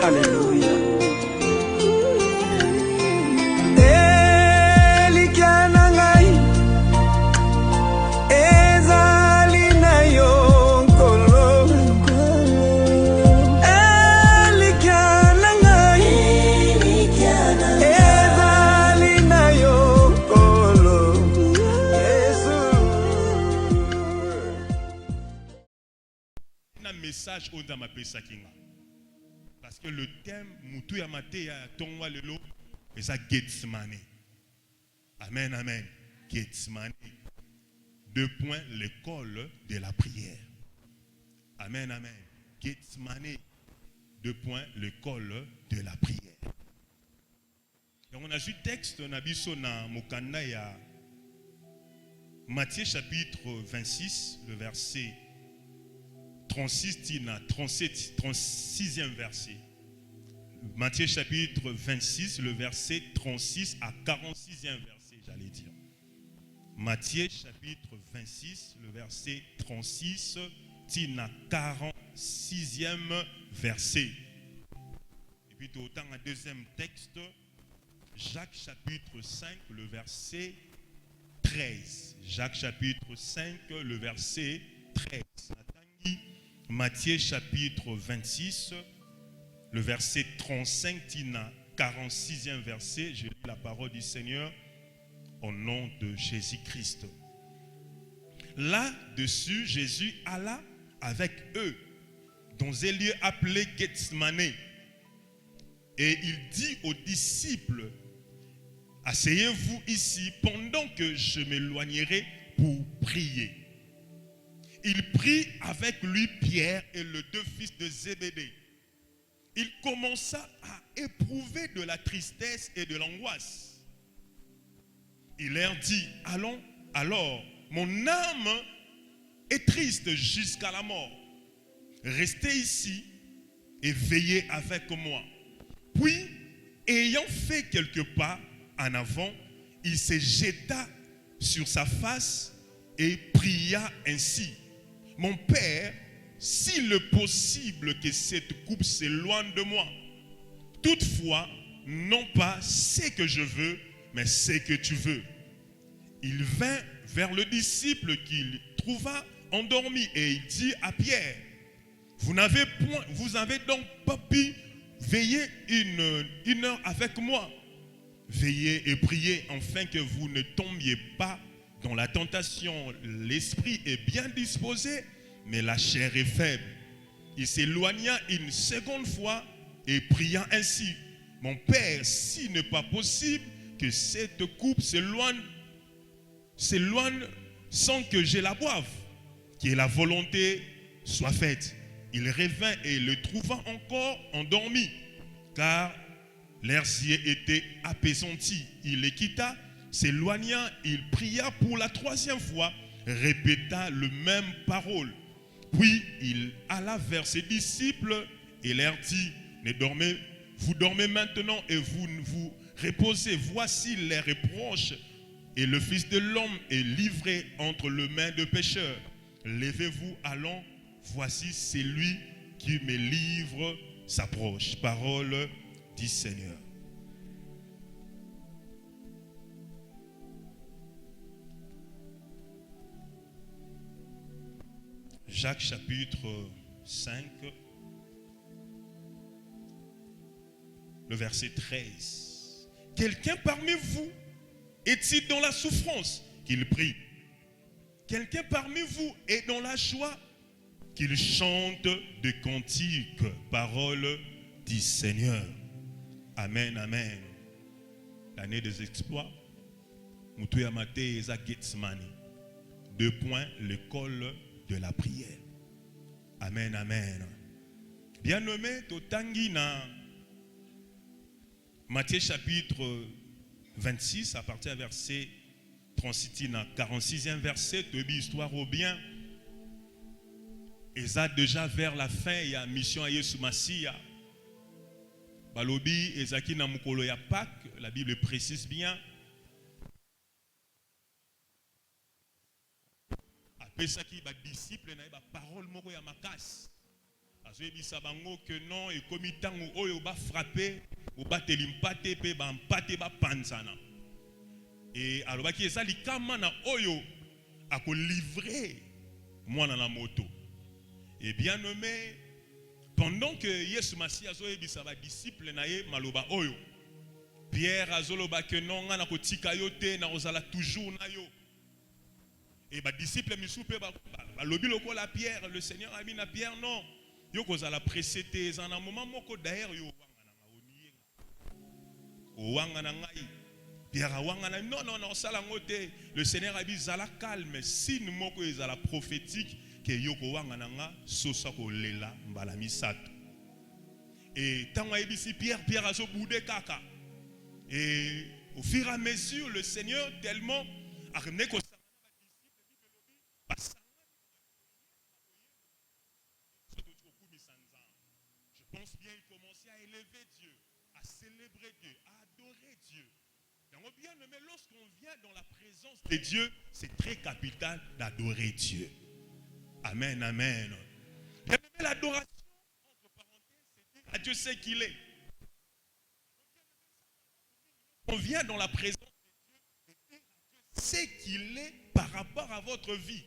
Alléluia. Message au Damapesa Kinga. Parce que le thème, Moutou Yamate ya Tongwa Lelo, c'est ça Gethsemane. Amen, amen. Gethsemane. 2 points, l'école de la prière. Amen, amen. Gethsemane. 2 points, l'école de la prière. Donc on a vu texte, on a vu ça dans Mokanda ya Matthieu chapitre 26, le verset 36e verset. Matthieu chapitre 26, le verset 36 à 46e verset, j'allais dire. Matthieu chapitre 26, le verset 36 à 46e verset. Et puis autant un deuxième texte, Jacques chapitre 5, le verset 13. Jacques chapitre 5, le verset 13. Matthieu chapitre 26, le verset 35 à 46e verset, je lis la parole du Seigneur au nom de Jésus-Christ. Là-dessus, Jésus alla avec eux dans un lieu appelé Gethsemane. Et il dit aux disciples, asseyez-vous ici pendant que je m'éloignerai pour prier. Il prit avec lui Pierre et les 2 fils de Zébédée. Il commença à éprouver de la tristesse et de l'angoisse. Il leur dit, allons, alors, mon âme est triste jusqu'à la mort. Restez ici et veillez avec moi. Puis, ayant fait quelques pas en avant, il se jeta sur sa face et pria ainsi. Mon Père, s'il est possible que cette coupe s'éloigne de moi, toutefois, non pas ce que je veux, mais ce que tu veux. Il vint vers le disciple qu'il trouva endormi et il dit à Pierre, vous avez donc pas pu veiller une heure avec moi. Veillez et priez afin que vous ne tombiez pas dans la tentation. L'esprit est bien disposé, mais la chair est faible. Il s'éloigna une seconde fois et pria ainsi. Mon Père, s'il n'est pas possible que cette coupe s'éloigne sans que je la boive, que la volonté soit faite. Il revint et le trouva encore endormi, car l'air yeux était apaisanti. Il le quitta, s'éloigna, il pria pour la 3e fois, répéta le même parole. Puis il alla vers ses disciples et leur dit, vous dormez maintenant et vous vous reposez. Voici les reproches et le Fils de l'homme est livré entre les mains de pécheurs. Levez-vous, allons, voici celui qui me livre s'approche. Parole du Seigneur. Jacques chapitre 5, le verset 13. Quelqu'un parmi vous est-il dans la souffrance? Qu'il prie. Quelqu'un parmi vous est dans la joie? Qu'il chante des cantiques. Parole du Seigneur. Amen, amen. L'année des exploits. Moutou Yamate eza Gethsemane. 2 points, l'école de la prière. Amen, amen. Bien-aimé, totangi na Matthieu chapitre 26, à partir du verset 36 à 46e verset, tu as histoire au bien. Et ça déjà vers la fin, il y a mission à Yesu Masia. Balobi, Ezaki na mukolo ya Pâques, la Bible précise bien. Après ça, qui va disciple na ba parole moko ya makas. Azoyebisa bango que non et comme tango oyo ba frapper ou ba telimpate pe ba mpate ba pansana. Et alobaki eza likama na oyo ako livrer moi na moto. Et bien nommé pendant que Yesu Masi azoyebisa ba disciple na ye maloba oyo, Pierre azoloba que non nga na kotika yo te na ozala toujours na yo. Et ba disciple misupe ba lobi lokola Pierre, le Seigneur a mis na Pierre non. Yo kozala précédé en un moment moko d'ailleurs yo wanga na ngai. Pierre wanga na non sala ngote. Le Seigneur a dit zala calme, signe moko ezala prophétique que yo ko wanga na nga sosa ko lela mbala misato. Et tant ebisi Pierre a zo boudé kaka. Et au fur et à mesure le Seigneur tellement a ramené ko je pense bien il commençait à élever Dieu, à célébrer Dieu, à adorer Dieu. Donc bien aimé, lorsqu'on vient dans la présence de Dieu, c'est très capital d'adorer Dieu. Amen, amen. Bien aimé, l'adoration, entre parenthèses, c'est dire à Dieu ce qu'il est. On vient dans la présence de Dieu, c'est dire à Dieu ce qu'il est par rapport à votre vie.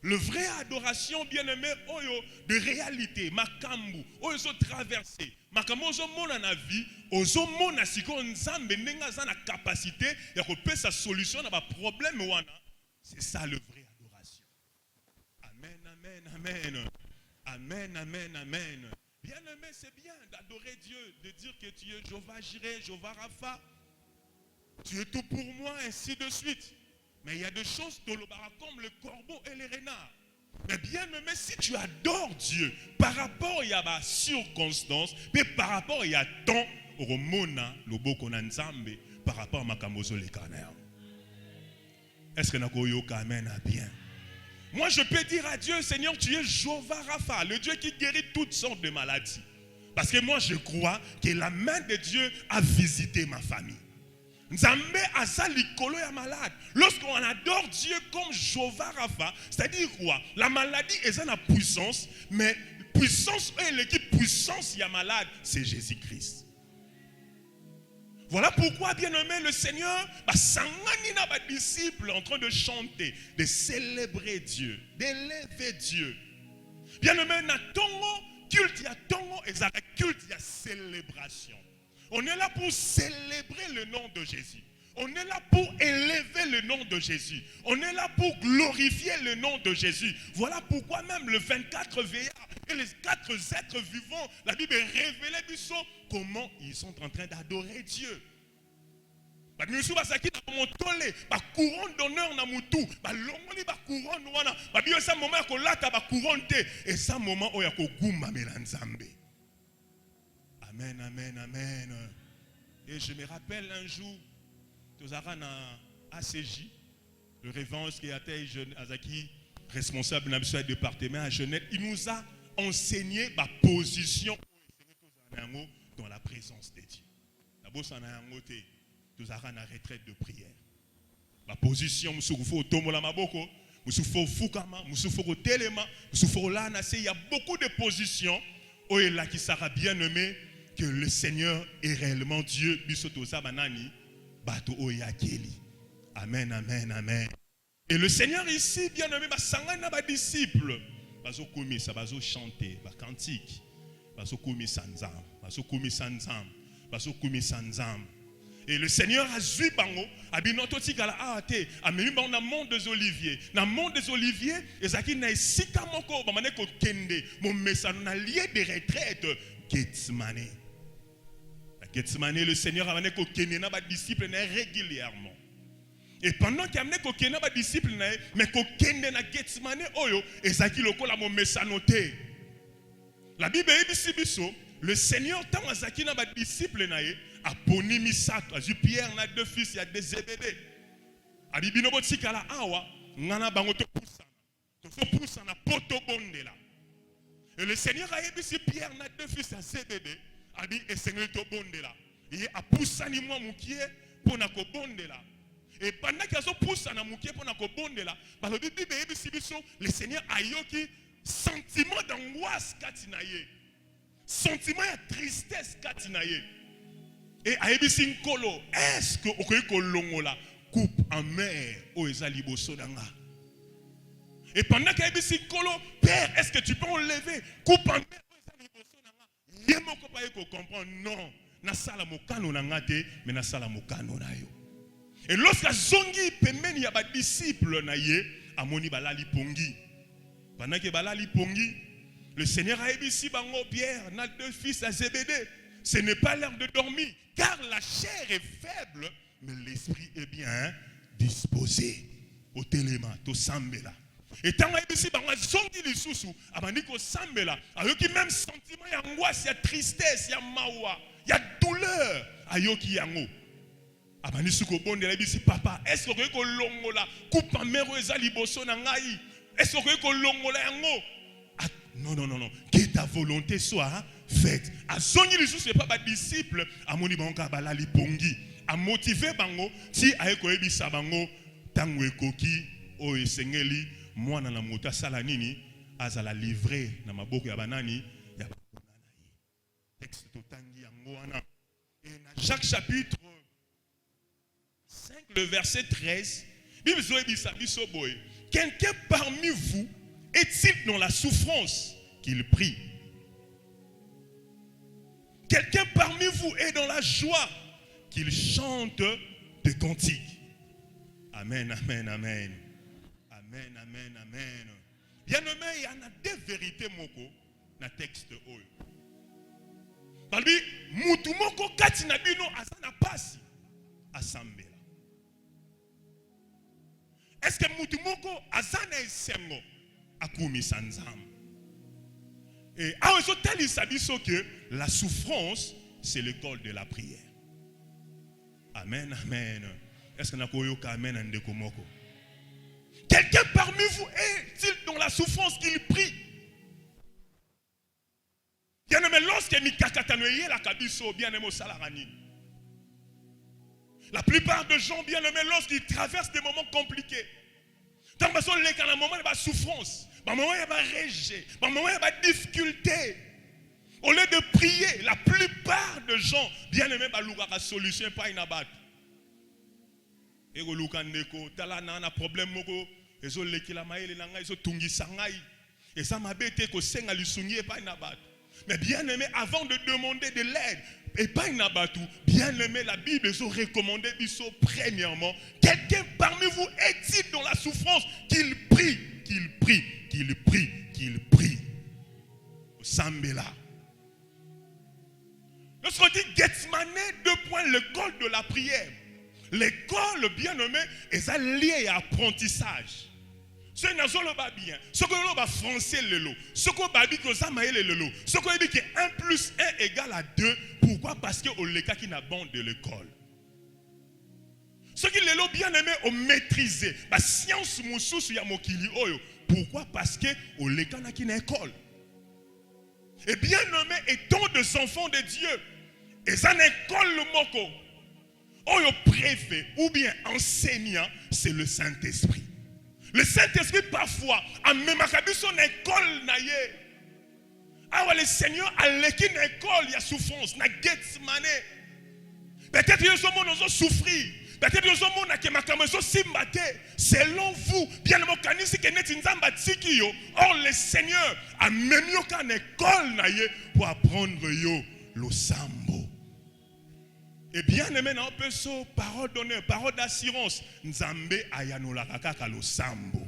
Le vrai adoration, bien-aimé, oyo de réalité, makambu, oyo so traversé, makambu ozo mona na vie, ozo mona siko nzambe nenga za na capacité ya kopesa sa solution na ba problème wana. C'est ça le vrai adoration. Amen, amen, amen. Amen, amen, amen. Bien-aimé, c'est bien d'adorer Dieu, de dire que tu es Jéhovah Jireh, Jéhovah Rapha. Tu es tout pour moi, ainsi de suite. Mais il y a des choses comme le corbeau et les renards. Mais bien aimé, si tu adores Dieu par rapport à la circonstance, mais par rapport à ton romona, le boko nzambe, par rapport à makamozo le canard. Est-ce que nakoyoka amen a bien? Moi je peux dire à Dieu, Seigneur, tu es Jéhovah Rapha, le Dieu qui guérit toutes sortes de maladies. Parce que moi je crois que la main de Dieu a visité ma famille. Nzambe asa likolo ya malade. Lorsqu'on adore Dieu comme Jéhovah Rapha, c'est-à-dire quoi? La maladie est une puissance, mais puissance et l'équipe puissance ya malade, c'est Jésus-Christ. Voilà pourquoi, bien aimé, le Seigneur, sangani na ba disciples en train de chanter, de célébrer Dieu, d'élever Dieu. Bien aimé, na tongo culte ya tongo ezaka culte ya célébration. On est là pour célébrer le nom de Jésus. On est là pour élever le nom de Jésus. On est là pour glorifier le nom de Jésus. Voilà pourquoi même le 24 veillards et les 4 êtres vivants, la Bible révèle comment ils sont en train d'adorer Dieu. Couronne d'honneur na mutu, longoli ba couronne wana, ba bio sa moment ko lata ba couronne te et sa moment o ya ko gumba melanzambe. Amen, amen, amen. Et je me rappelle un jour, nous avons un ACJ, le révérend qui a été Azaki, responsable du département à Genève, il nous a enseigné ma position dans la présence de Dieu. Nous avons une retraite de prière. Ma position, il y a beaucoup de positions où il qui sera bien aimé. Que le Seigneur est réellement Dieu. Amen, amen, amen. Et le Seigneur ici, bien aimé, les disciples, ils vont chanter, ils cantique, et le Seigneur a vu bango, a dit notre tigala a été, a mis dans le monde des oliviers. Dans le monde des oliviers, ezaki na esika moko ba mané ko kende, mon message na lieu de retraite Gethsemane. Gethsemane, le Seigneur a amené kokene na ba disciples régulièrement. Et pendant qu'il a amené kokene na ba disciples mais kokende na Gethsemane oyo ezaki lokola mo mesanoté. La Bible dit biso, le Seigneur tant azaki na ba disciples nae a poni misato, a Pierre na deux fils, il y a des Zébédée. A dit bino botikala awa ngana bango to poussana. To poussana poto bondela. Et le Seigneur a dit Pierre na deux fils à Zébédée. A dit, et Seigneur te bonde là. Il a poussé ni moi moukié pour na ko bonde là. Et pendant qu'il a poussé na moukié pour na ko bonde là, le Seigneur a yoki sentiment d'angoisse katinaye, sentiment de tristesse katinaye. Et aebisi nkolo, est-ce que okoki kolongola coupe en mer o ezali boso danga? Et pendant qu'aebisi nkolo, Père, est-ce que tu peux enlever coupe en mer o ezali boso danga? Yemoko pa yeko comprendre non, na sala mokano nanga te, mais na sala mokano na yo. Et lorsque zongi pemeni ya ba disciple na ye, amoni balali pongi. Pendant que balali pongi, le Seigneur a ébissi bango Pierre, na deux fils à Zébédée. Ce n'est pas l'heure de dormir, car la chair est faible, mais l'esprit est bien disposé. Au téléma, au sambela. Et tant que ébissi bango zongi lisusu, abandi ko sambela, ayoki même sentiment ya angoisse, ya tristesse, ya mawa, ya douleur, ayoki yango. Abandi suko bonde la bisi papa, est-ce que ko longola coupe en mer ezali boso na ngai? Est-ce que ko longola yango? Non, non, non, non. Que ta volonté soit faite. A zongi lisusu pas ba disciple, amoni bango bala li pongi, a motiver bango ti ayeko ebisa bango tango ekoki o esengeli mwana na mota sala nini azala livré na maboko ya banani ya bakuna na ye. Texte totangi yango wana. Et na Jacques chapitre 5, le verset 13, quelqu'un parmi vous est-il dans la souffrance qu'il prie? Quelqu'un parmi vous est dans la joie qu'il chante des cantiques? Amen, amen, amen. Amen, amen, amen. Bien aimé, il y en a deux vérités moko dans le texte. Balbi, mutu moko kati na bino azana pasi asambela. Est-ce que Moutumoko azana esengo akumi sanzam? Et aozotel isabiso que la souffrance c'est l'école de la prière. Amen, amen. Est-ce que nakoyoka amen andeko moko? Quelqu'un parmi vous est-il dans la souffrance qu'il prie? Bien aimé, lorsque mikakatanoye la kabiso bien aimé salarani. La plupart des gens, bien aimés, lorsqu'ils traversent des moments compliqués, dans un moment de souffrance, dans un moment de rejet, dans un moment de difficulté, au lieu de prier, la plupart des gens, bien aimés, la solution n'est pas une abat. Et vous avez un problème, et vous avez et ça m'a bêté que c'est pas une abat. Mais bien aimé, avant de demander de l'aide, et pas une abatou, bien aimé, la Bible nous recommande premièrement, quelqu'un parmi vous est-il dans la souffrance qu'il prie, qu'il prie, qu'il prie, qu'il prie. Sambela. Lorsqu'on dit Gethsemane, 2 points, l'école de la prière. L'école, bien aimé, est liée à apprentissage. Ce n'est pas bien. Ce que l'on va français le lot. Ce qu'on va dire que ça m'a le lot. Ce qu'on dit que 1 plus 1 égale à 2. Pourquoi? Parce que le cas qui n'a pas de l'école. Ce qui le lot bien aimé ont maîtrisé. La science moussous ya mokili oyo. Pourquoi? Parce que le cas n'a qu'une école. Et bien aimé étant des enfants de Dieu. Et ça n'est école le moko. Oyo préfet ou bien enseignant, c'est le Saint-Esprit. Le Saint-Esprit parfois a même acabé son école naïe. Alors le Seigneur a l'équipe une école, il y a souffrance, na Gethsemane. Peut-être que les hommes ont souffert. Peut-être que les hommes ont simbaté. Selon vous, bien le mécanisme qui est nzamba tiki yo. Or le Seigneur a même une école naïe pour apprendre yo le sambo. Et bien aimé, on peut so parole d'honneur, parole d'assurance. Nzambe ayanola kaka lo sambo.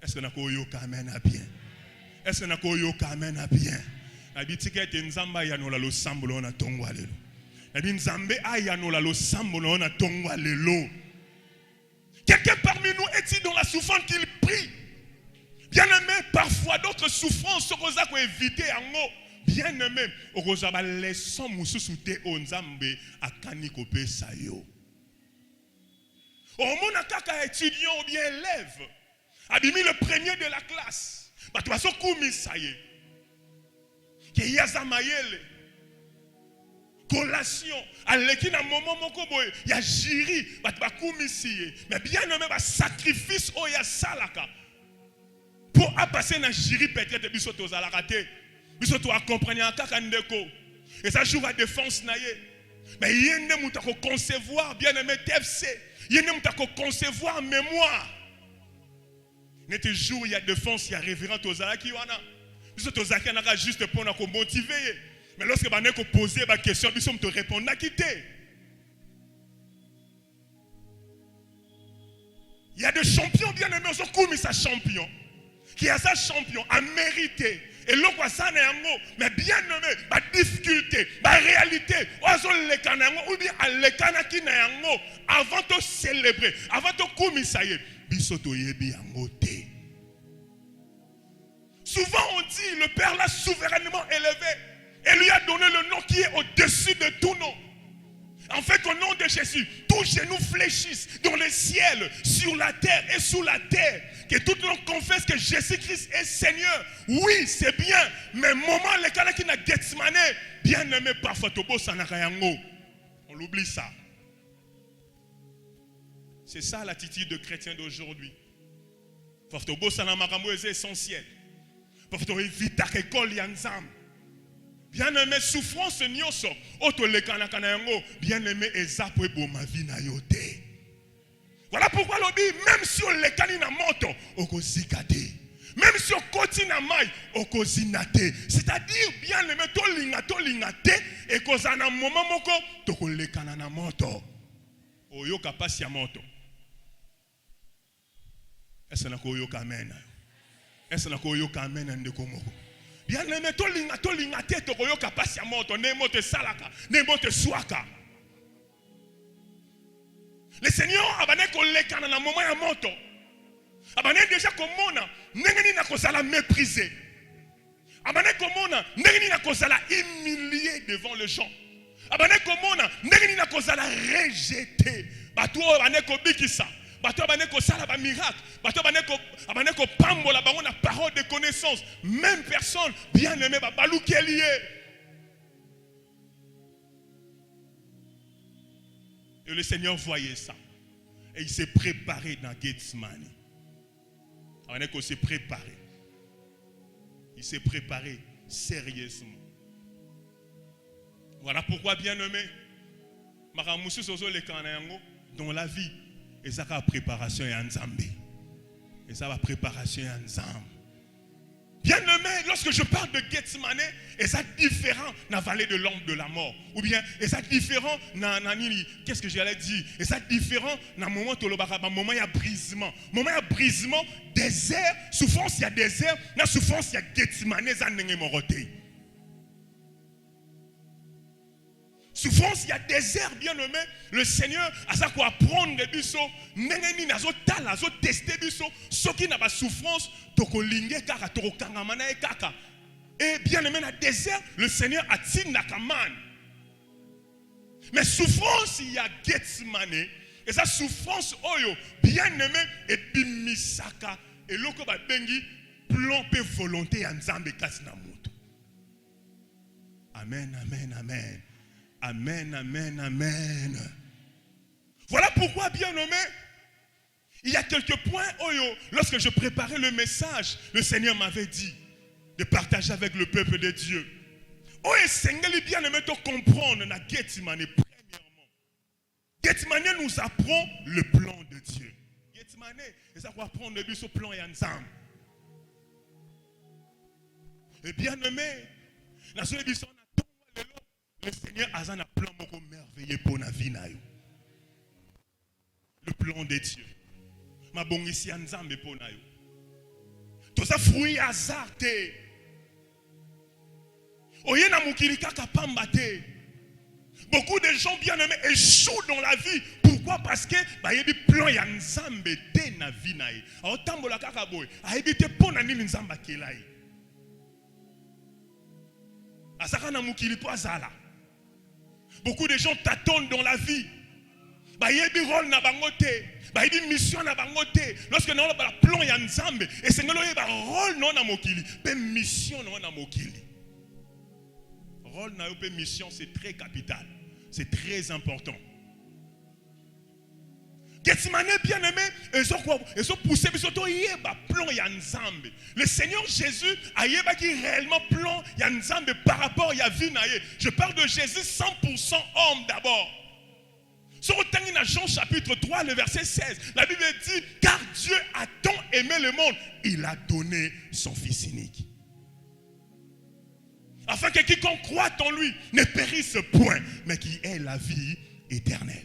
Est-ce que nakoyo kamen a bien? Est-ce que nakoyo kamen a bien? Nabi tikete nzamba ayanola lo sambo lo na tongwa lelo. Nabi nzambe ayanola lo sambo lo na tongwa lelo. Quelqu'un parmi nous est-il dans la souffrance qu'il prie? Bien aimé, parfois d'autres souffrances sont causes à éviter en haut. Bien aimé, okozaba leçon mususu te onzambe akani kope sayo. Omona kaka étudiant ou bien élève, abimi le premier de la classe. Bato baso kumi saye. Ke yaza mayele. Collation, aleki na moment moko boye, ya jiri, bato bakumi siye. Mais bien aimé ba sacrifice o ya salaka. pour passer dans jury peut-être biso tozala raté biso to accompagner kaka ndeko et ça joue à défense naie mais yende muta ko concevoir bien aimé TFC yende muta ko concevoir mémoire n'était jour il y a défense il y a révérend tozala ki wana biso tozaki naka juste pour na ko motiver mais lorsque ba ne ko poser ba question biso me répondre na quitter. Il y a des champions bien aimés, ils ont commis ça champion. Qui a ça champion, a mérité. Et l'autre, ça n'est mais bien aimé, la difficulté, la réalité, ou bien à l'écana qui n'est avant de célébrer, avant de commis ça y est, bisoto yebi angote. Souvent on dit, le Père l'a souverainement élevé et lui a donné le nom qui est au-dessus de tout nom. En fait, au nom de Jésus, tous genoux fléchissent dans le ciel, sur la terre et sous la terre. Que tout le monde confesse que Jésus-Christ est Seigneur. Oui, c'est bien. Mais moment, les cas qui n'a Gethsemane, bien aimé parfois, on l'oublie ça. C'est ça l'attitude de chrétien d'aujourd'hui. Parfois, c'est essentiel. Parfois, évite à l'école, bien aimé, souffrance nyoso. Oto le kanakana yango. Bien aimé, ezapwe bo ma vie na yote. Voilà pourquoi l'on dit, même si on le kanina moto, oko zikate. Même si on continue à maille, oko zinate. C'est-à-dire, bien aimé, to lingate, et kozana moment moko, toko le kanana moto. Oyo kapasi ya moto. Est-ce que oyo kamena? Est-ce que oyo kamena ndeko moko? Bien aimé, tolinga te tokoyo kapasi ya moto, ne moto salaka, ne moto swaka. Le Seigneur abane ko lekana na moment ya moto. Abane déjà komona, ndenge na kozala mépriser. Abane komona, ndenge na kozala humilier devant les gens. Abane komona, ndenge na kozala rejeter. Bato abane ko bikisa. Bato abane ko sala ba miracle, bato abane ko pambola bango na parole de connaissance, même personne bien aimé ba balou qui est lié. Et le Seigneur voyait ça et il s'est préparé dans Gethsemane. Abane ko s'est préparé. Il s'est préparé sérieusement. Voilà pourquoi bien aimé maramusu sozo le kanayango dans la vie. Et ça va préparation et Nzambe. Et ça va préparation et Nzambe. Bien aimé, lorsque je parle de Gethsemane, et ça différent dans la vallée de l'ombre de la mort. Ou bien, et ça différent dans qu'est-ce que j'allais dire? Et ça différent dans le moment où il y a brisement. Moment il y a brisement, désert, souffrance, il y a désert. Dans la souffrance, il y a Gethsemane, ça n'est pas moroté. Souffrance, il y a désert, bien aimé. Le Seigneur a ça quoi apprendre des biso. N'engeni nazo tal, nazo tester biso. Ce qui n'a pas souffrance, toko linge kaka, toko kangamana e kaka. Et bien aimé, dans le désert, le Seigneur a tiré nakaman. Mais souffrance, il y a Gethsemane. Et sa souffrance, oyo, bien aimé, et bimisaka. Et loko ba bengi, plan pe volonté en Nzambe kasi na moto. Amen, amen, amen. Amen, amen, amen. Voilà pourquoi, bien nommé, il y a quelques points, lorsque je préparais le message, le Seigneur m'avait dit de partager avec le peuple de Dieu. Oh, et Seigneur, bien aimé, de comprendre la Gethsemane, premièrement. Gethsemane nous apprend le plan de Dieu. Gethsemane, et ça va apprendre le but au plan et ensemble. Et bien aimé, la seule édition, le Seigneur a un plan merveilleux pour la vie. Le plan de Dieu. Ma bonne ici en Zambé pour nayo. Tout ça fruit hasard te. Oye na mukiri kaka pamba te. Beaucoup de gens bien aimés échouent dans la vie. Pourquoi? Parce que bah y a des plans ya Nzambe te na vie nae. A otambola kaka boy. A ebite pona nini Nzamba kelai. Asaka na mukiri po azala. Beaucoup de gens t'attendent dans la vie. Il y a des rôles na bangote, il y a des missions na bangote. Lorsque nous avons un plan ya Nzambe, et c'est nous avons un rôle non na mokili, pe mission non na mokili. Rôle na pe mission c'est très capital, c'est très important. Gethsemane bien-aimé, ils ont poussé plan Nzambe. Le Seigneur Jésus a réellement plan Nzambe par rapport à vie. Je parle de Jésus 100% homme d'abord. Sur Jean chapitre 3, le verset 16, la Bible dit, car Dieu a tant aimé le monde, il a donné son Fils unique. Afin que quiconque croit en lui ne périsse point, mais qui ait la vie éternelle.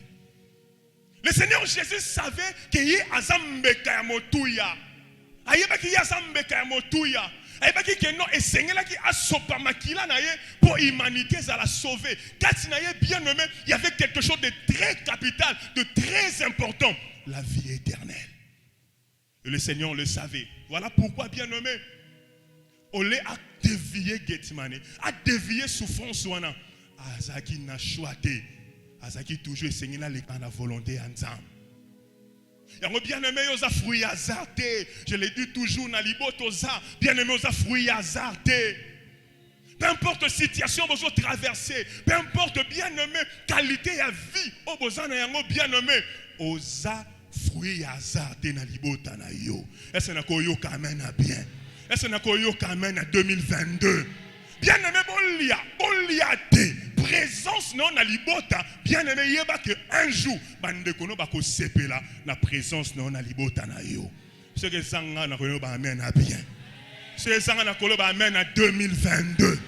Le Seigneur Jésus savait qu'il y a Azambeka ya motuya. Ayebaki ya Azambeka ya motuya. Ayebaki que non et Seigneur qui a sopa makila na ye pour l'humanité ça la sauver. Quand il y bien nommé, il y avait quelque chose de très capital, de très important, la vie éternelle. Et le Seigneur le savait. Voilà pourquoi bien nommé, on l'a dévié Gethsemane, a dévié souffrance wana. Azaki na choité. Azaki toujours Seigneur la volonté ensemble. Et bien aimé aux fruits hasardés. Je l'ai dit toujours na libotoza. Bien aimé aux fruits hasardés. Peu importe la situation que vous traversez, peu importe bien aimé qualité à vie, au besoin yango bien aimé aux fruits hasardés na libota na yo. Est-ce que koyo quand même bien? Est-ce que koyo quand même 2022? Bien aimé bolia te présence non na libota bien aimé yeba que un jour bande kono bako sepela na présence non na libota na yo. Ce que sanga na koyo ba amen na bien. Ce que sanga na koyo ba amen na 2022.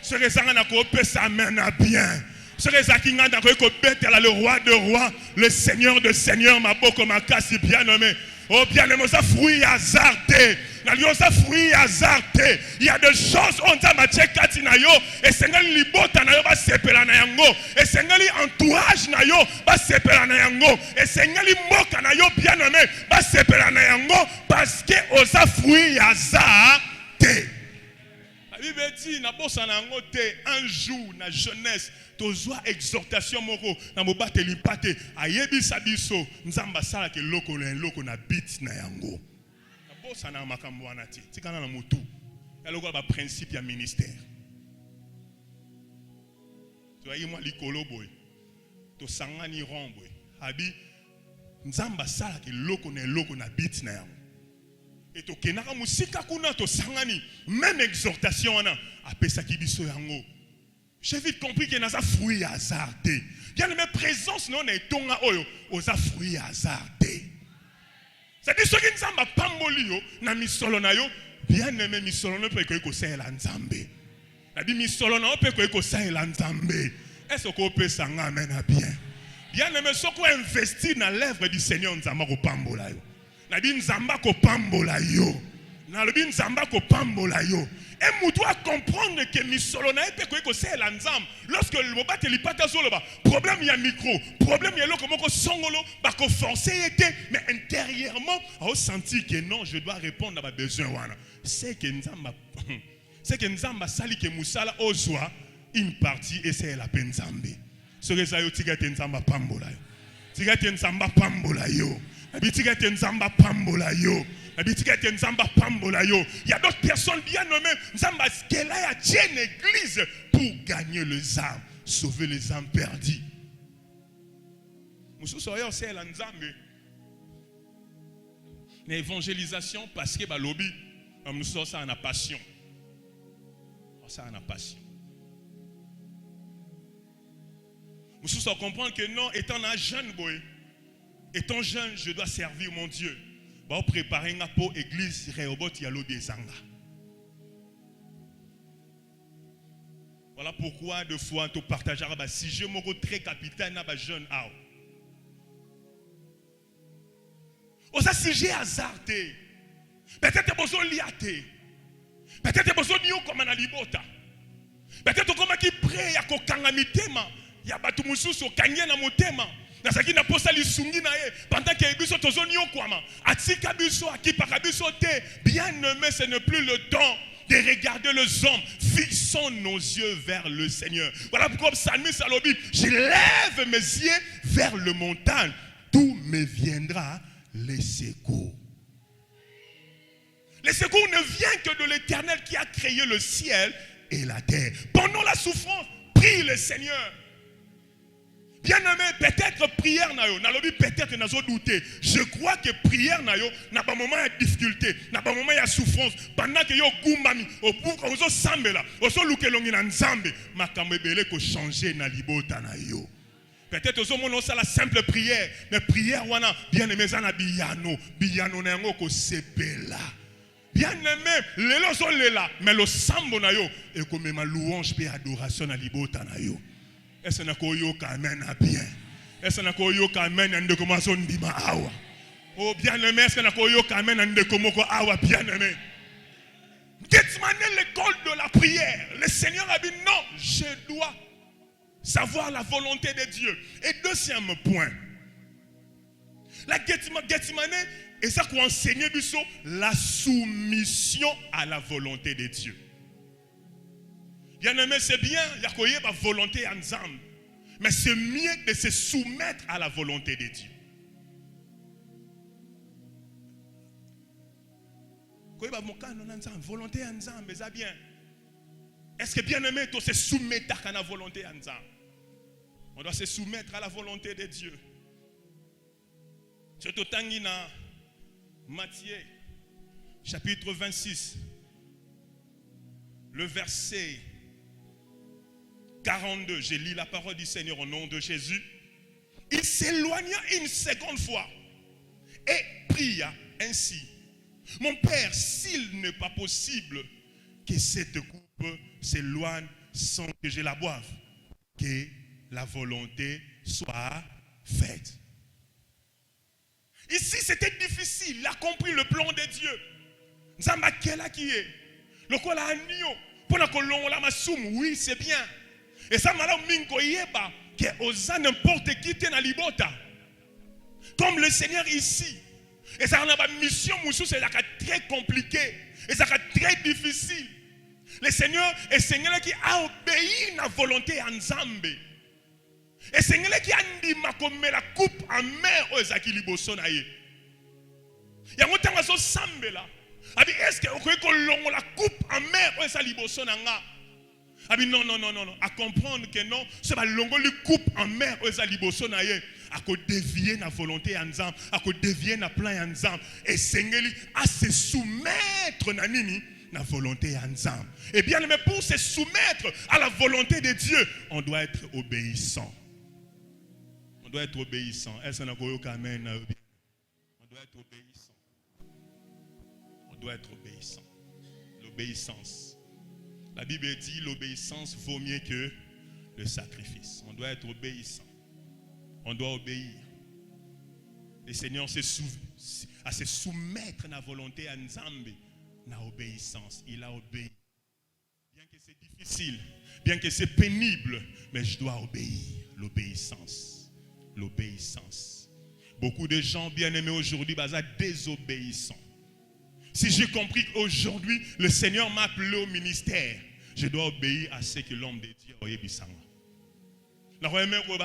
Ce que sanga na koyo pesa amen na bien. Ce que zakinga na koyo betela le roi de rois, le seigneur de seigneurs maboko makasi bien aimé. Oh bien aimé ça fruit hasardé. Il y a des choses on t'a matché katina yo et sengali libota na yo ba sepela na yango et sengali entourage na yo ba sepela na yango et sengali moka na yo bien aimé ba sepela na yango parce que osa fruit hasardé. La Bible dit na bossa na yango te un jour na jeunesse tozwa exhortation moko na mobate lipate ayebisa biso nzamba sala ke loko na bit na yango. Ça n'a pas de c'est quand on a motu. Il y a le principe du ministère. Tu vois, moi, l'icolo boy. Tu sangani romboy. Abi, nzamba sala ke loko na bit na yango. Et tu kenaka musika kuna to sangani même exhortation ana apesa ki biso yango. J'ai vite compris que naza fruit hasardé. Il y a même présence non na etonga oyo oza fruit hasardé. C'est-à-dire ce qui nous a pamboli na misolo na yo bien aimé misolo no pe ko sala nzambe. Na bi misolo na pe ko sala nzambe. Est-ce que peut sanga amen bien? Bien aimé ce qu'on investit dans l'œuvre du Seigneur nzamba ko pambola yo. Na bi nzamba ko pambola yo. Na bi nzamba ko pambola yo. Et nous doit comprendre que misolo na pe ko sala nzambe. Lorsque le mobate li pata zoloba, problème il y a micro, problème il y a loko moko songolo, ba ko forcer était mais intérieurement a senti que non, je dois répondre à mes besoins wana. C'est que nzamba sali ke musala ozwa une partie et c'est la peine nzambe. Ce que ça yo tika te nzamba pambola yo. Tika te nzamba pambola yo. Tika te nzamba pambola yo. Il y a d'autres personnes bien nommées. Nzamba qu'elle a tient une église pour gagner les âmes, sauver les âmes perdues. Nous sommes c'est la Nzambe. L'évangélisation parce que lobby, nous sommes ça en passion. Ça en passion. Nous sommes comprendre que non, étant un jeune boy, étant jeune, je dois servir mon Dieu. Va préparer une pour église Rehoboth yalo bezanga. Voilà pourquoi deux fois tu partageras si je me très capitaine na ba jeune ao. Osa si j'ai hasardé. Peut-être besoin liaté. Peut-être besoin nio comme na libota. Peut-être comme qui prie ya ko kanga mitema ya batu mususu kanya na motema. Nasaki na posa lisungi na ye pendant que biso tozonio kwama atika biso akipaka biso te bien aimé ce n'est plus le temps de regarder les hommes, fixons nos yeux vers le Seigneur. Voilà pourquoi psalmiste alobi, je lève mes yeux vers le montagne, d'où me viendra les secours. Les secours ne viennent que de l'Éternel qui a créé le ciel et la terre. Pendant la souffrance, prie le Seigneur. Bien aimé, peut-être prière na yo, peut-être na zo douter. Je crois que prière na yo, n'a pas moment de difficulté, n'a pas moment de souffrance. Pendant que yo gumbami, au pouvoir ozo sambela, ozo lukelongi na nzambe, makambo ebele ko changer na libota na yo. Peut-être ozo mono ça la simple prière, mais prière wana bien aimé zana biyano na yango ko sepela. Bien aimé, lelo zo lela, mais le sambo na yo et comme ma louange et adoration na libota na yo. Est-ce que vous amen à bien? Est-ce que vous amen à ndeko ndima awa? Oh bien aimé, est-ce que vous amen à ndeko moko awa bien aimé? Gethsemane, l'école de la prière. Le Seigneur a dit non, je dois savoir la volonté de Dieu. Et deuxième point, la Gethsemane, et ça qu'on enseigne la soumission à la volonté de Dieu. Bien aimé, c'est bien, il y a la volonté ensemble. Mais c'est mieux de se soumettre à la volonté de Dieu. Volonté ensemble, c'est bien. Est-ce que bien aimé, tu se soumettre à la volonté ensemble? On doit se soumettre à la volonté de Dieu. C'est au Tangina, Matthieu, chapitre 26, le verset 42, j'ai lu la parole du Seigneur au nom de Jésus. Il s'éloigna une seconde fois et pria ainsi. Mon Père, s'il n'est pas possible que cette coupe s'éloigne sans que je la boive, que la volonté soit faite. Ici, c'était difficile. Il a compris le plan de Dieu. Nzamba kela qui est. Le kola anio. Pour la kolongo la masum. Oui, c'est bien. Et ça m'a dit que osa n'importe qui te na libota. Comme le Seigneur ici. Et ça a une mission c'est très compliqué. Et ça très difficile. Le Seigneur est Seigneur qui a obéi à la volonté en Zambé. Et Seigneur qui a dit que la coupe en mer aux Akiliboso naïe. Il y a un temps où Sambé là. Est-ce que vous croyez que la coupe en mer aux Akiliboso nanga? Non. À comprendre que non, c'est pas le coupe en mer aux Akiliboso naïe. À quoi dévier la volonté en Zambé, à quoi dévier la plan en Zambé. Et Seigneur à se soumettre na nini la volonté en Zambé. Et bien, mais pour se soumettre à la volonté de Dieu, on doit être obéissant. On doit être obéissant. Est-ce qu'on a amen? On doit être obéissant. On doit être obéissant. L'obéissance. La Bible dit l'obéissance vaut mieux que le sacrifice. On doit être obéissant. On doit obéir. Le Seigneur à se soumettre à la volonté en Zambé, la obéissance. Il a obéi. Bien que c'est difficile, bien que c'est pénible, mais je dois obéir. L'obéissance. L'obéissance. Beaucoup de gens bien-aimés aujourd'hui sont désobéissants. Si j'ai compris qu'aujourd'hui, le Seigneur m'a appelé au ministère, je dois obéir à ce que l'homme de Dieu a dit. La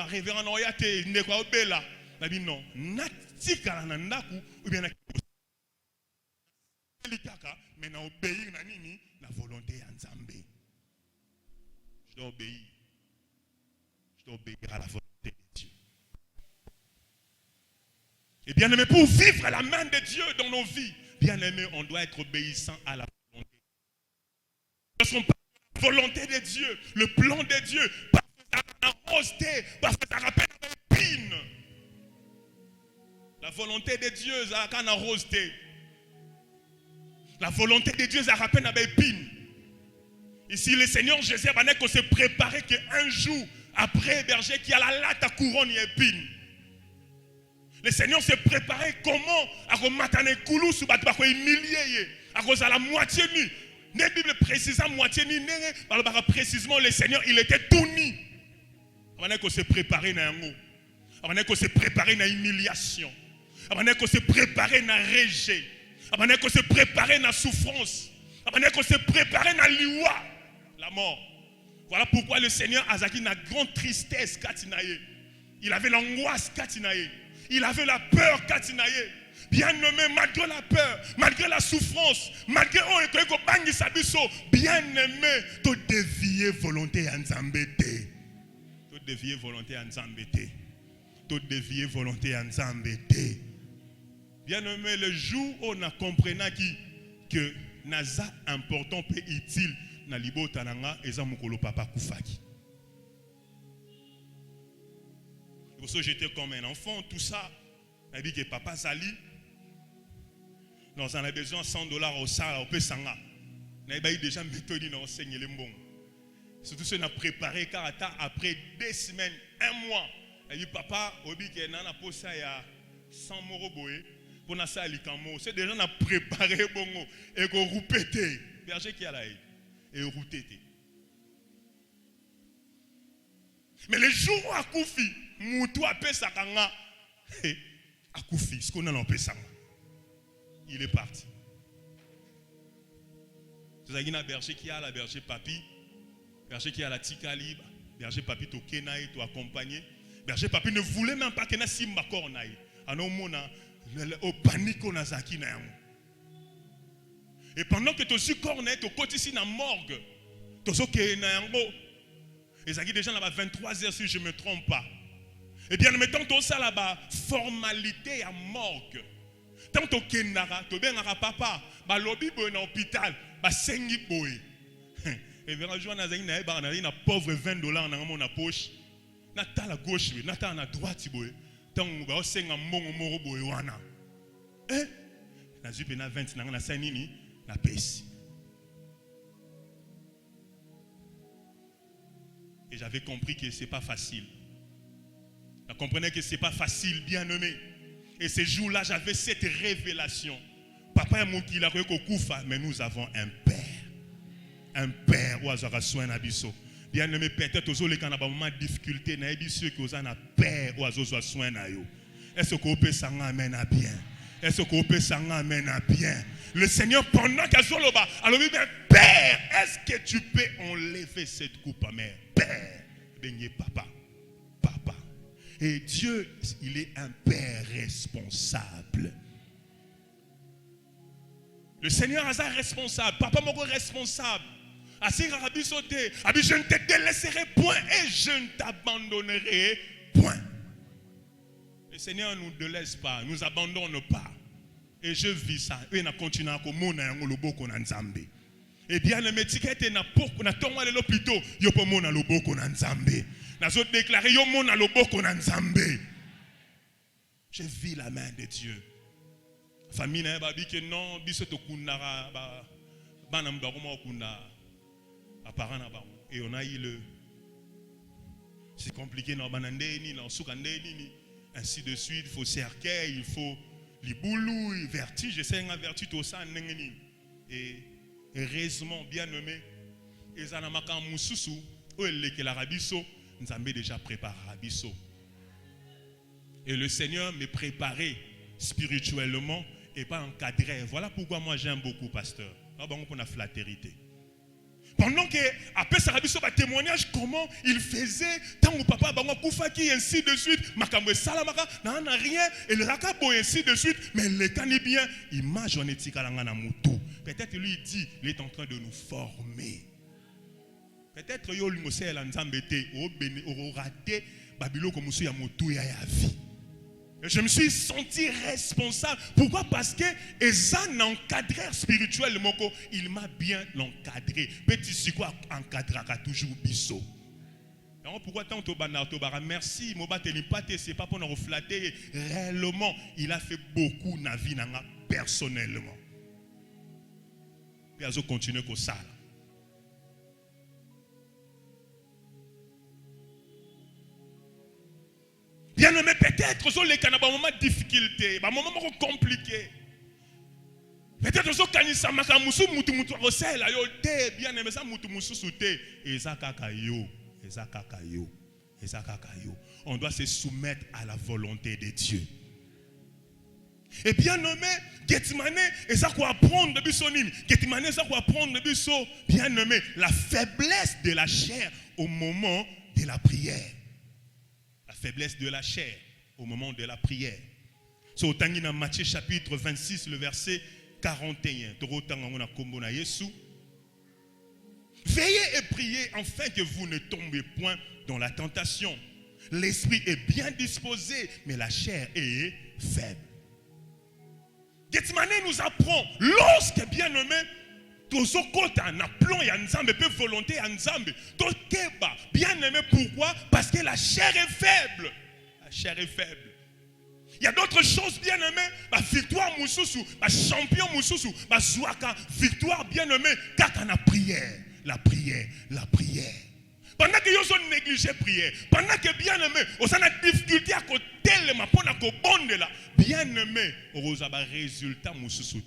révérend Oyate, n'est pas obéi là. La dit non. Natika na ndaku ou bien na mais na obéir na nini na volonté en Nzambé. Je dois obéir. Je dois obéir à la volonté de Dieu. Et bien aimé, pour vivre la main de Dieu dans nos vies, bien aimé, on doit être obéissant à la volonté. Lorsqu'on parle de la volonté de Dieu, le plan de Dieu, parce que ça rappelle la épine. La volonté de Dieu, ça rappelle la rosée. La volonté de Dieu, ça rappelle la épine. Ici, le Seigneur Jésus a se préparé qu'un jour, après berger qui a la late couronne et épine. Le Seigneur s'est préparé comment à rematane koulou sous battre à humilier à cause à la moitié nu. La Bible précise à moitié nu, précisément le Seigneur il était tout nu. Avant qu'on se préparé na yango, avant qu'on se préparé na humiliation, avant qu'on se préparé na rejet, avant qu'on se préparé na souffrance, avant qu'on se préparé na liwa, la mort. Voilà pourquoi le Seigneur a zaki na grande tristesse katinaye. Il avait l'angoisse katinaye. Il avait la peur katinaye. Bien nommé, malgré la peur, malgré la souffrance, malgré bien aimé, tu dévier volonté en Zambété. Tu dévier volonté en Zambété. Tout dévier volonté en Zambé. Bien aimé, le jour où on a compris que naza important et utile na libota nanga eza mukolo papa kufaki. Pour ça j'étais comme un enfant, tout ça. On a dit que papa Zali, nous en a besoin $100 au sala au pesanga. On a déjà méthode dans enseigner les bons. Surtout si on a préparé car après 2 semaines, 1 mois. Il dit papa, obi que nana posa ya 100 moro boé pour na sa likamo. C'est déjà na préparé bongo et go roupété. Berger qui a là et routété. Mais le jour où akufi, mutu apesa kanga akufi, ce qu'on a l'empêché. Il est parti. C'est ça berger qui a la berger papi, berger qui a la tikali, berger papi to kenaï to accompagner. Berger papi ne voulait même pas que na simba kornaï. Alors mona au panique on a zaki na yango. Et pendant que tu suis cornet, tu côté ici na morgue, tu so ke na yango. Et zaki déjà là-bas 23h si je me trompe pas. Et bien mettons tout ça là-bas formalité à morgue. Tant que kenara, tu bien nara papa, ba lobby boy na hôpital, ba sengi boy. Et bien un jour na zaki na pauvre $20 na mon poche. Nata la gauche, nata na droite boy. Tant ba osenga mbongo moro boy wana. Na zupe na 20 na sanini na pesi. Et j'avais compris que c'est pas facile. Je comprenais que c'est pas facile, bien aimé. Et ces jours-là, j'avais cette révélation. Papa est mon qui l'a koufa, mais nous avons un père. Un père où azara soin abisso. Bien aimé, peut-être aux autres, quand on a moment de difficulté, na ebisso que vous en a père où azara soin na yo. Est-ce que vous pouvez s'en amener à bien? Est-ce que vous pouvez s'en amener à bien? Le Seigneur, pendant qu'à Zoloba, alors il dit, Père, est-ce que tu peux enlever cette coupe amère? Père, béni papa. Papa. Et Dieu, il est un Père responsable. Le Seigneur est responsable. Papa m'a responsable. Je ne te délaisserai point et je ne t'abandonnerai point. Le Seigneur ne nous délaisse pas, ne nous abandonne pas. Et je vis ça. Et je continue à faire. Et bien, le métier était na tonga le plutôt, yo po mona loboko na nzambe. Na zo déclarer yo mona loboko na nzambe. Je vis la main de Dieu. Famille na ba bi que non, biso to kunara ba bana mbako mo kunda. Apparemment ba. Et on a eu le c'est compliqué na banandeni na sukandeni ni ainsi de suite, il faut cercueil, il faut liboulou, vertige, c'est un vertige au sang nengeni. Et heureusement, bien nommé, et Zanamaka Moussousou, où elle est l'Arabiso, nous avons déjà préparé l'Arabiso. Et le Seigneur m'a préparé spirituellement et pas encadré. Voilà pourquoi moi j'aime beaucoup, pasteur. Pour la flatérité. Pendant que, après Sarabiso, va témoignage comment il faisait, tant que papa, Koufaki, ainsi de suite, Makamwe Salamaka, n'a rien, et le Rakabo, ainsi de suite, mais le Canibien, image en éthique à la Moutou. Peut-être lui il dit, il est en train de nous former. Peut-être yo l'imosé la nzambete, au raté, Babylone comme monsieur Yamotou ya vie. Je me suis senti responsable. Pourquoi? Parce que un encadreur spirituel, il m'a bien encadré. Petit Siko encadrera toujours biso. Alors pourquoi tant au merci, c'est pas pour nous reflater. Réellement, il a fait beaucoup na vie personnellement. Puis il continue comme ça. Bien aimé, peut-être sur les canaux, un moment de difficulté, un moment compliqué. Peut-être sur kanisa makamusu mutu mutu osela yo te bien aimé ça mutu musu soute ezakakayo. On doit se soumettre à la volonté de Dieu. Et bien nommé, Gethsemane, et ça quoi apprendre de Bissonine. Gethsemane, ça quoi apprendre de Bisso. Bien nommé, la faiblesse de la chair au moment de la prière. La faiblesse de la chair au moment de la prière. C'est au Tangina Matthieu chapitre 26, le verset 41. Veillez et priez afin que vous ne tombez point dans la tentation. L'esprit est bien disposé, mais la chair est faible. Gethsemane nous apprend, lorsque bien-aimé, tozokota na plan ya nzambe pe volonté ya nzambe, tokeba bien-aimé, pourquoi? Parce que la chair est faible. La chair est faible. Il y a d'autres choses bien-aimées, la victoire moussousou, la champion moussousou, la victoire bien-aimée, car on a prière, la prière, la prière. Pendant que vous avez négligé la prière, pendant que bien-aimé, vous avez des difficultés à côté de la bonne là, bien-aimé, vous avez un résultat moussousou.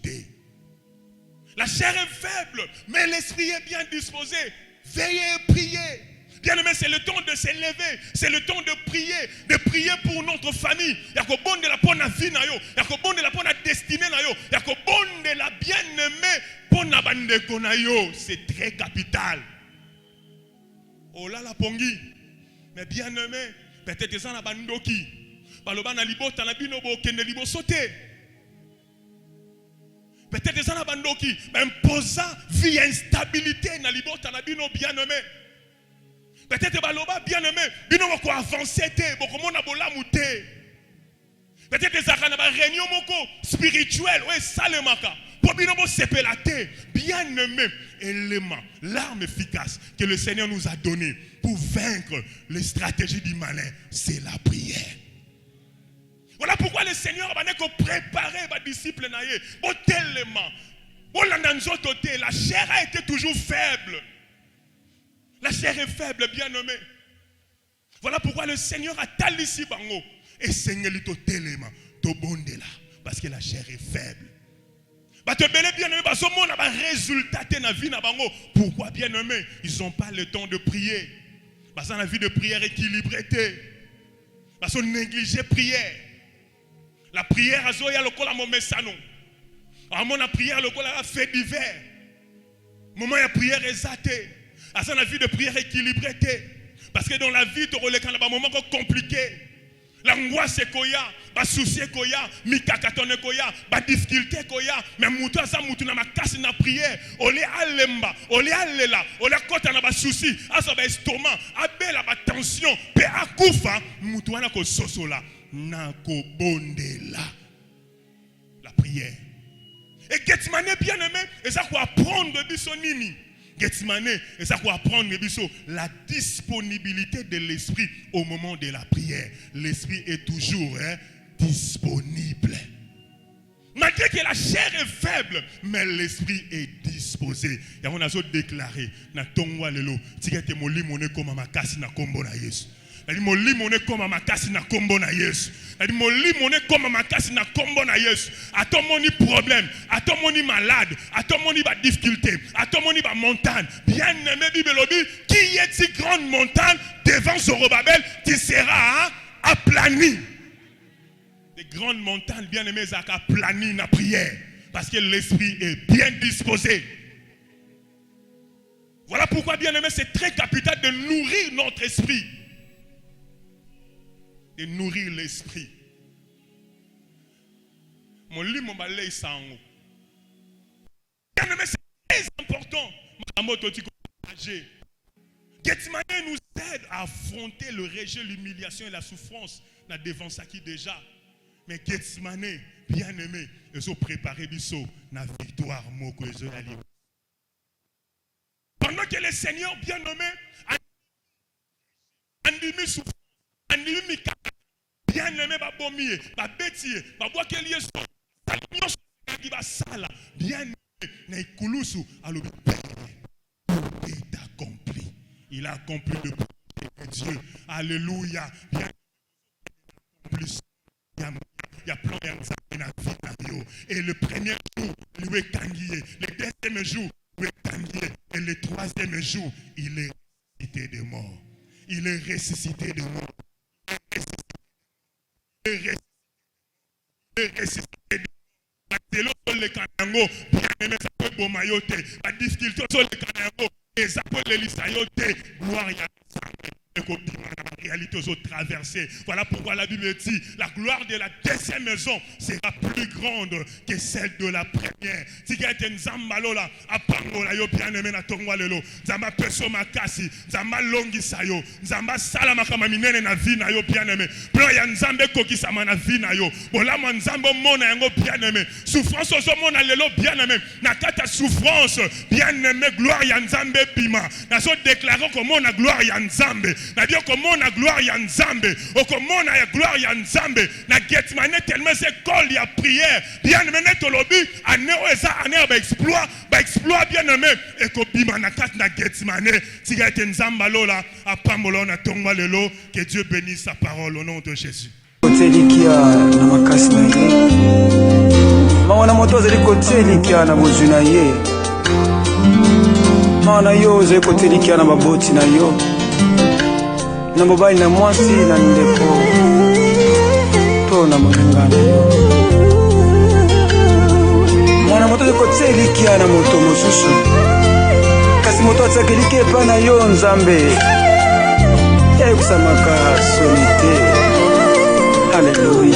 La chair est faible, mais l'esprit est bien disposé. Veillez et priez. Bien-aimé, c'est le temps de s'élever, c'est le temps de prier pour notre famille. Il y a que bon de la bonne vie, il y a que bon de la bonne destinée, il y a que bon de la bien-aimée pour la bande. C'est très capital. Oh là la pongi, mais bien-aimé, peut-être ça na bandoki. Baloba na libota na binobo kende libo sauter. Peut-être ça na bandoki, mais imposa vie instabilité na libota na bino bien-aimé. Peut-être baloba bien-aimé, bino ko avancer té, boko mona bolamu té. Peut-être ça na ba réunion moko spirituel, ouais salemaka. Pour bino bo sepelate, bien-aimé, élément, l'arme efficace que le Seigneur nous a donné pour vaincre les stratégies du malin, c'est la prière. Voilà pourquoi le Seigneur a préparé les disciples naïe. Bon tellement, la chair a été toujours faible. La chair est faible, bien-aimé. Voilà pourquoi le Seigneur a talissi bango et Seigneur lui tellement to bondela parce que la chair est faible. Pourquoi bien-aimé? Ils n'ont pas le temps de prier. Parce qu'ils ont la vie de prière équilibrée. Parce qu'ils ont négligé la prière. La prière a zoya le kola momesano. Amon la prière le kola fait divers. Moment la prière exaté. Parce la vie de prière équilibrée. Parce que dans la vie tu as un moment compliqué. L'angoisse est koya, ba souci koya, mikakatone koya, ba difficulté koya, mais mutu asa mutu na makasi na prière, ole alemba, ole alela, ole kota na ba souci, asa ba estomac, abela ba tension, pe akufa, mutu wana ko sosola, na ko bondela. La prière. Et Gethsemane bien-aimé, et ça quoi apprendre biso nini? Gethsemane, et ça quoi apprendre la disponibilité de l'esprit au moment de la prière. L'esprit est toujours disponible. Malgré que la chair est faible, mais l'esprit est disposé. Et on a déclaré, na tongwa lelo, tikete moli mone koma makasi na kombo na Yesu. Moli mone koma makasi na kombo na Yesu. Moli mone koma makasi na kombo na Yesu. Ato moni problème, ato moni malade, ato moni ba difficulté, ato moni ba montagne. Bien aimé Bibelobi, qui est si grande montagne devant Zorobabel qui sera aplani. Les grandes montagnes bien aimées ça aplani na prière parce que l'esprit est bien disposé. Voilà pourquoi bien aimé c'est très capital de nourrir notre esprit. De nourrir l'esprit. Mon lit, mon balai, sango. C'est très important. Gethsemane nous aide à affronter le rejet, l'humiliation et la souffrance devant ça qui déjà. Mais Gethsemane, bien aimé, ils ont préparé biso na victoire moko pendant que le Seigneur bien nommé a endimi souffrance. Bien aimé, bien est accompli. Il a accompli le projet de Dieu. Alléluia. Bien plus. Il y a plein de et le premier jour, il est gagné. Le deuxième jour, il est gagné. Et le troisième jour, il est ressuscité de mort. Il est ressuscité de mort. Il est ressuscité de mort. Le kanango, bien aimé, ça peut bon mayote. La difficulté sur le kanango, et ça peut l'elisayote. Gloire à réalité aux autres traversées. Voilà pourquoi la Bible dit, la gloire de la deuxième maison sera plus grande que celle de la première. Si tu es nzambalola, apangola yo bien-aimé na tongwa lelo, nzamba peso makasi, nzamba longisa yo, nzamba salama kama minene na vie na yo bien-aimé. Plan ya nzambe kokisama na vie na yo. Bolama nzambe mona yango bien-aimé. Souffrance ozo mona lelo bien-aimé. Na kata souffrance bien-aimé, gloire ya nzambe bima. Na so déclarer comment na gloire ya nzambe. Na bien comment na gloire ya nzambe. O comment na gloire ya nzambe. Na Gethsemane tellement c'est col ya prière. Bien-aimé tolobi ane oza ane ba exploit bien-aimé et ko bima na kata na Gethsemane. Tika ete nzamba lola apambola na tongwa lelo. Que Dieu bénisse sa parole au nom de Jésus. Kotelikia na makasi na ye mawana moto azali kotelikia na bozwi na ye mawana yo ozali kotelikia na baboti na yo na mobali na mwasi na ndeko to na moninga na yo mawana moto azali kotelikia na moto mosusu kasi moto atsakeliki epa na yo nzambe ekusamaka soni te. Hallelujah.